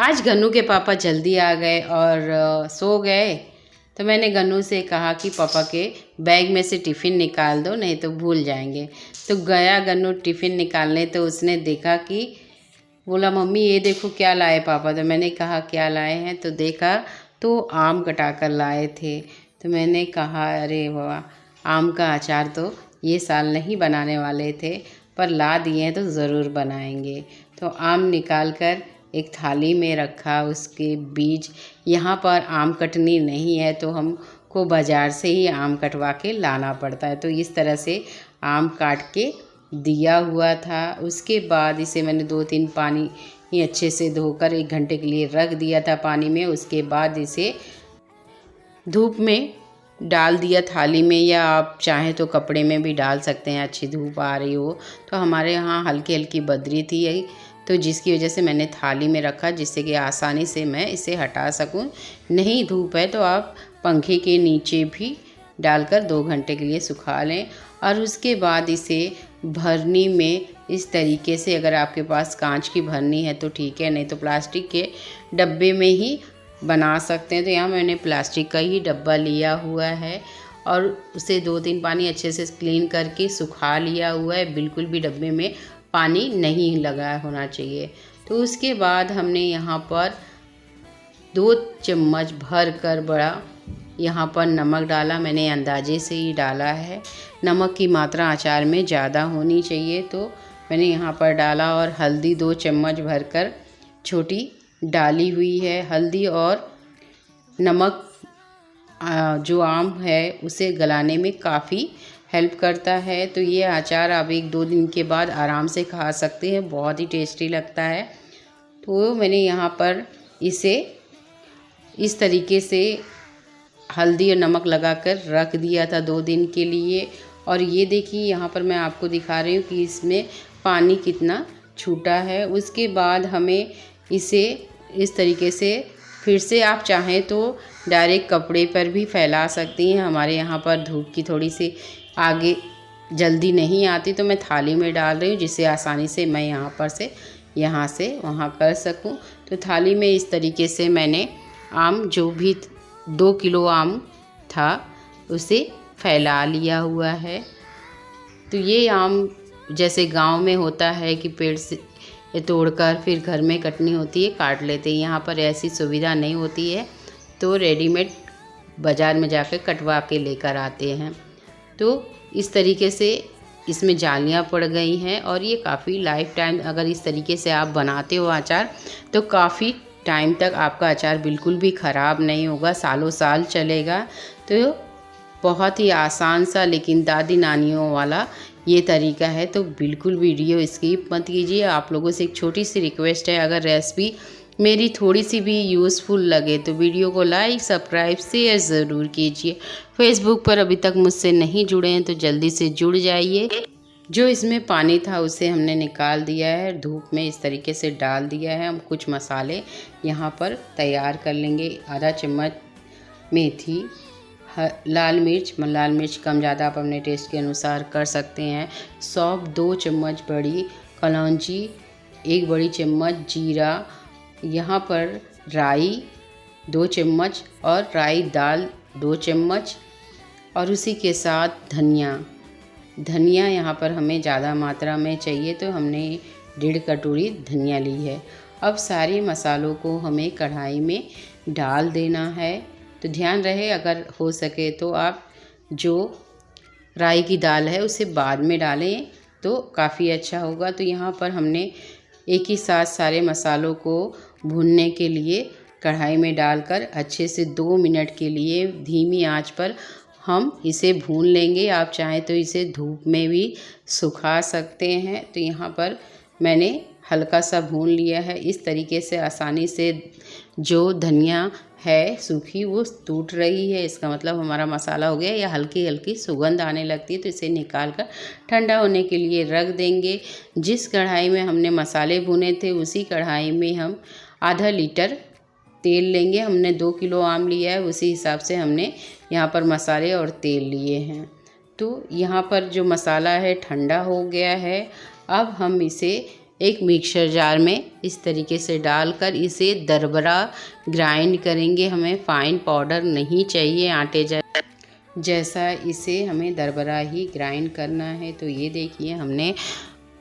आज गन्नू के पापा जल्दी आ गए और सो गए। तो मैंने गन्नू से कहा कि पापा के बैग में से टिफ़िन निकाल दो, नहीं तो भूल जाएंगे। तो गया गन्नू टिफ़िन निकालने, तो उसने देखा कि बोला मम्मी ये देखो क्या लाए पापा। तो मैंने कहा क्या लाए हैं, तो देखा तो आम कटा कर लाए थे। तो मैंने कहा अरे वाह, आम का अचार तो ये साल नहीं बनाने वाले थे, पर ला दिए हैं तो ज़रूर बनाएंगे। तो आम निकाल कर एक थाली में रखा, उसके बीज, यहाँ पर आम कटनी नहीं है तो हमको बाज़ार से ही आम कटवा के लाना पड़ता है। तो इस तरह से आम काट के दिया हुआ था। उसके बाद इसे मैंने 2-3 पानी ही अच्छे से धोकर 1 घंटे के लिए रख दिया था पानी में। उसके बाद इसे धूप में डाल दिया थाली में, या आप चाहें तो कपड़े में भी डाल सकते हैं, अच्छी धूप आ रही हो। तो हमारे यहाँ हल्की हल्की बदरी थी यही, तो जिसकी वजह से मैंने थाली में रखा, जिससे कि आसानी से मैं इसे हटा सकूं। नहीं धूप है तो आप पंखे के नीचे भी डालकर 2 घंटे के लिए सुखा लें। और उसके बाद इसे भरनी में इस तरीके से, अगर आपके पास कांच की भरनी है तो ठीक है, नहीं तो प्लास्टिक के डब्बे में ही बना सकते हैं। तो यहाँ मैंने प्लास्टिक का ही डब्बा लिया हुआ है और उसे 2-3 पानी अच्छे से क्लीन करके सुखा लिया हुआ है। बिल्कुल भी डब्बे में पानी नहीं लगा होना चाहिए। तो उसके बाद हमने यहाँ पर 2 चम्मच भर कर बड़ा यहाँ पर नमक डाला। मैंने अंदाजे से ही डाला है, नमक की मात्रा अचार में ज़्यादा होनी चाहिए, तो मैंने यहाँ पर डाला। और हल्दी 2 चम्मच भरकर छोटी डाली हुई है। हल्दी और नमक जो आम है उसे गलाने में काफ़ी हेल्प करता है। तो ये अचार आप 1-2 दिन के बाद आराम से खा सकते हैं, बहुत ही टेस्टी लगता है। तो मैंने यहाँ पर इसे इस तरीके से हल्दी और नमक लगाकर रख दिया था 2 दिन के लिए। और ये देखिए यहाँ पर मैं आपको दिखा रही हूँ कि इसमें पानी कितना छूटा है। उसके बाद हमें इसे इस तरीके से फिर से, आप चाहें तो डायरेक्ट कपड़े पर भी फैला सकती हैं। हमारे यहाँ पर धूप की थोड़ी सी आगे जल्दी नहीं आती, तो मैं थाली में डाल रही हूँ, जिससे आसानी से मैं यहाँ से वहाँ कर सकूँ। तो थाली में इस तरीके से मैंने आम, जो भी 2 किलो आम था, उसे फैला लिया हुआ है। तो ये आम जैसे गांव में होता है कि पेड़ से तोड़कर फिर घर में कटनी होती है, काट लेते हैं। यहाँ पर ऐसी सुविधा नहीं होती है, तो रेडीमेड बाज़ार में जाकर कटवा के लेकर आते हैं। तो इस तरीके से इसमें जालियाँ पड़ गई हैं, और ये काफ़ी लाइफ टाइम, अगर इस तरीके से आप बनाते हो अचार, तो काफ़ी टाइम तक आपका अचार बिल्कुल भी ख़राब नहीं होगा, सालों साल चलेगा। तो बहुत ही आसान सा लेकिन दादी नानियों वाला ये तरीका है। तो बिल्कुल वीडियो स्किप मत कीजिए। आप लोगों से एक छोटी सी रिक्वेस्ट है, अगर रेसिपी मेरी थोड़ी सी भी यूज़फुल लगे तो वीडियो को लाइक, सब्सक्राइब, शेयर ज़रूर कीजिए। फेसबुक पर अभी तक मुझसे नहीं जुड़े हैं तो जल्दी से जुड़ जाइए। जो इसमें पानी था उसे हमने निकाल दिया है, धूप में इस तरीके से डाल दिया है। हम कुछ मसाले यहाँ पर तैयार कर लेंगे। आधा चम्मच मेथी, लाल मिर्च कम ज़्यादा आप अपने टेस्ट के अनुसार कर सकते हैं। सौंफ 2 चम्मच बड़ी, कलौंजी 1 बड़ी चम्मच, जीरा, यहाँ पर राई 2 चम्मच और राई दाल 2 चम्मच, और उसी के साथ धनिया यहाँ पर हमें ज़्यादा मात्रा में चाहिए, तो हमने 1.5 कटोरी धनिया ली है। अब सारे मसालों को हमें कढ़ाई में डाल देना है। तो ध्यान रहे, अगर हो सके तो आप जो राई की दाल है उसे बाद में डालें तो काफ़ी अच्छा होगा। तो यहाँ पर हमने एक ही साथ सारे मसालों को भूनने के लिए कढ़ाई में डालकर अच्छे से 2 मिनट के लिए धीमी आंच पर हम इसे भून लेंगे। आप चाहें तो इसे धूप में भी सुखा सकते हैं। तो यहाँ पर मैंने हल्का सा भून लिया है। इस तरीके से आसानी से जो धनिया है सूखी वो टूट रही है, इसका मतलब हमारा मसाला हो गया। या हल्की हल्की सुगंध आने लगती है तो इसे निकाल कर ठंडा होने के लिए रख देंगे। जिस कढ़ाई में हमने मसाले भुने थे उसी कढ़ाई में हम आधा लीटर तेल लेंगे। हमने 2 किलो आम लिया है, उसी हिसाब से हमने यहाँ पर मसाले और तेल लिए हैं। तो यहाँ पर जो मसाला है ठंडा हो गया है। अब हम इसे एक मिक्सर जार में इस तरीके से डालकर इसे दरदरा ग्राइंड करेंगे। हमें फाइन पाउडर नहीं चाहिए आटे जैसा, इसे हमें दरदरा ही ग्राइंड करना है। तो ये देखिए हमने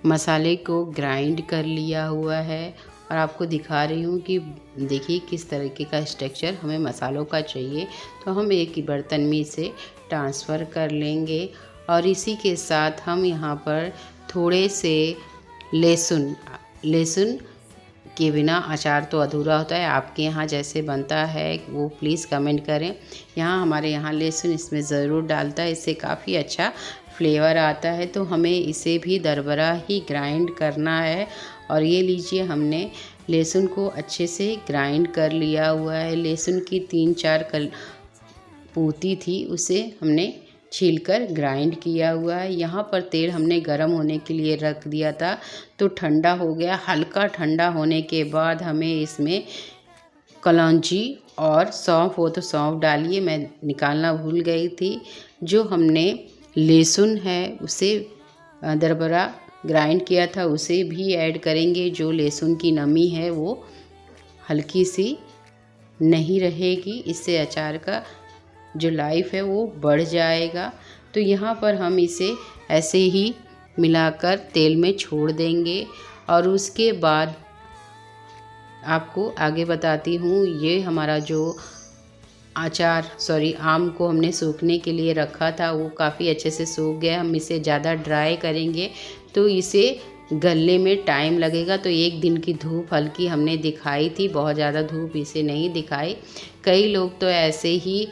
मसाले को ग्राइंड कर लिया हुआ है और आपको दिखा रही हूँ कि देखिए किस तरीके का स्ट्रक्चर हमें मसालों का चाहिए। तो हम एक ही बर्तन में इसे ट्रांसफ़र कर लेंगे और इसी के साथ हम यहाँ पर थोड़े से लहसुन के बिना अचार तो अधूरा होता है। आपके यहाँ जैसे बनता है वो प्लीज़ कमेंट करें। यहाँ हमारे यहाँ लहसुन इसमें ज़रूर डालता है, इससे काफ़ी अच्छा फ्लेवर आता है। तो हमें इसे भी दरदरा ही ग्राइंड करना है। और ये लीजिए हमने लहसुन को अच्छे से ग्राइंड कर लिया हुआ है। लहसुन की 3-4 पूती थी, उसे हमने छीलकर ग्राइंड किया हुआ है। यहाँ पर तेल हमने गरम होने के लिए रख दिया था तो ठंडा हो गया। हल्का ठंडा होने के बाद हमें इसमें कलौंजी और सौंफ हो तो सौंफ डालिए, मैं निकालना भूल गई थी। जो हमने लहसुन है उसे दरदरा ग्राइंड किया था उसे भी ऐड करेंगे। जो लहसुन की नमी है वो हल्की सी नहीं रहेगी, इससे अचार का जो लाइफ है वो बढ़ जाएगा। तो यहाँ पर हम इसे ऐसे ही मिलाकर तेल में छोड़ देंगे और उसके बाद आपको आगे बताती हूँ। ये हमारा जो आम को हमने सूखने के लिए रखा था वो काफ़ी अच्छे से सूख गया। हम इसे ज़्यादा ड्राई करेंगे तो इसे गलने में टाइम लगेगा। तो 1 दिन की धूप हल्की हमने दिखाई थी, बहुत ज़्यादा धूप इसे नहीं दिखाई। कई लोग तो ऐसे ही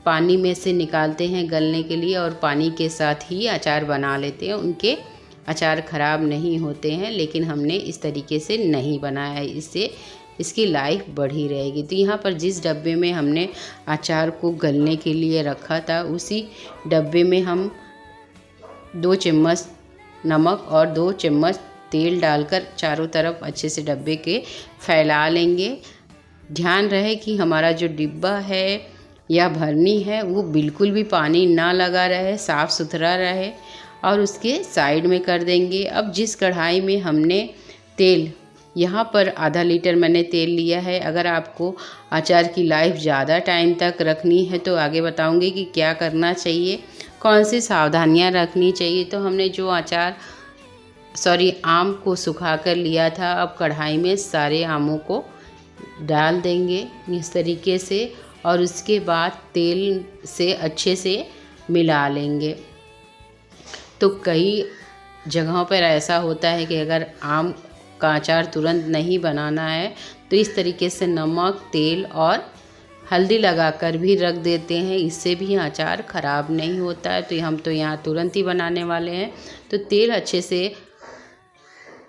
पानी में से निकालते हैं गलने के लिए और पानी के साथ ही अचार बना लेते हैं, उनके अचार ख़राब नहीं होते हैं। लेकिन हमने इस तरीके से नहीं बनाया है, इससे इसकी लाइफ बढ़ी रहेगी। तो यहाँ पर जिस डब्बे में हमने अचार को गलने के लिए रखा था उसी डब्बे में हम 2 चम्मच नमक और 2 चम्मच तेल डालकर चारों तरफ अच्छे से डब्बे के फैला लेंगे। ध्यान रहे कि हमारा जो डिब्बा है या भरनी है वो बिल्कुल भी पानी ना लगा रहे, साफ़ सुथरा रहे और उसके साइड में कर देंगे। अब जिस कढ़ाई में हमने तेल, यहाँ पर आधा लीटर मैंने तेल लिया है। अगर आपको अचार की लाइफ ज़्यादा टाइम तक रखनी है तो आगे बताऊंगी कि क्या करना चाहिए, कौन सी सावधानियां रखनी चाहिए। तो हमने जो आम को सुखा कर लिया था, अब कढ़ाई में सारे आमों को डाल देंगे इस तरीके से और उसके बाद तेल से अच्छे से मिला लेंगे। तो कई जगहों पर ऐसा होता है कि अगर आम का अचार तुरंत नहीं बनाना है तो इस तरीके से नमक, तेल और हल्दी लगाकर भी रख देते हैं, इससे भी अचार ख़राब नहीं होता है। तो हम तो यहाँ तुरंत ही बनाने वाले हैं। तो तेल अच्छे से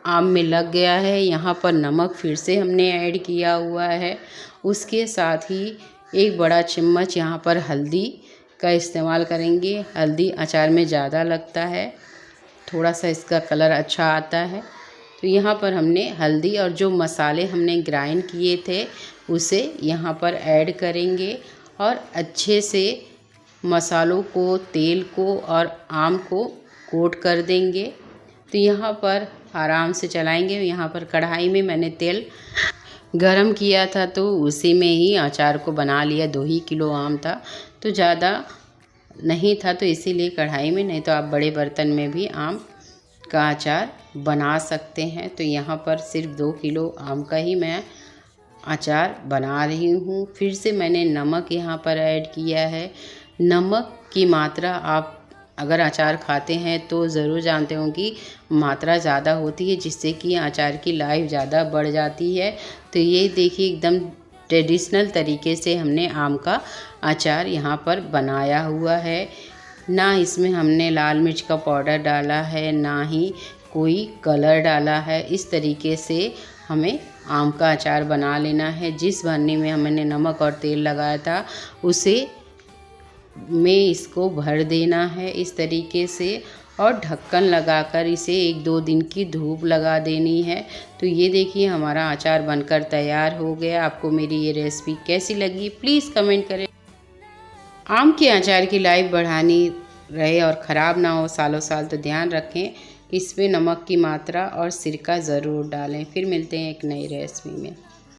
आम में लग गया है। यहाँ पर नमक फिर से हमने ऐड किया हुआ है। उसके साथ ही 1 बड़ा चम्मच यहाँ पर हल्दी का इस्तेमाल करेंगे। हल्दी अचार में ज़्यादा लगता है, थोड़ा सा इसका कलर अच्छा आता है। तो यहाँ पर हमने हल्दी और जो मसाले हमने ग्राइंड किए थे उसे यहाँ पर ऐड करेंगे और अच्छे से मसालों को, तेल को और आम को कोट कर देंगे। तो यहाँ पर आराम से चलाएंगे। यहाँ पर कढ़ाई में मैंने तेल गरम किया था तो उसी में ही अचार को बना लिया। 2 ही किलो आम था तो ज़्यादा नहीं था, तो इसीलिए कढ़ाई में, नहीं तो आप बड़े बर्तन में भी आम का अचार बना सकते हैं। तो यहाँ पर सिर्फ 2 किलो आम का ही मैं अचार बना रही हूँ। फिर से मैंने नमक यहाँ पर ऐड किया है। नमक की मात्रा आप अगर अचार खाते हैं तो ज़रूर जानते हो कि मात्रा ज़्यादा होती है, जिससे कि अचार की लाइफ ज़्यादा बढ़ जाती है। तो ये देखिए एकदम ट्रेडिशनल तरीके से हमने आम का अचार यहाँ पर बनाया हुआ है। ना इसमें हमने लाल मिर्च का पाउडर डाला है, ना ही कोई कलर डाला है। इस तरीके से हमें आम का अचार बना लेना है। जिस भरनी में हमने नमक और तेल लगाया था उसे में इसको भर देना है इस तरीके से और ढक्कन लगाकर इसे 1-2 दिन की धूप लगा देनी है। तो ये देखिए हमारा अचार बनकर तैयार हो गया। आपको मेरी ये रेसिपी कैसी लगी प्लीज़ कमेंट करें। आम के अचार की लाइफ बढ़ानी रहे और ख़राब ना हो सालों साल, तो ध्यान रखें इस पे नमक की मात्रा और सिरका ज़रूर डालें। फिर मिलते हैं एक नई रेसिपी में।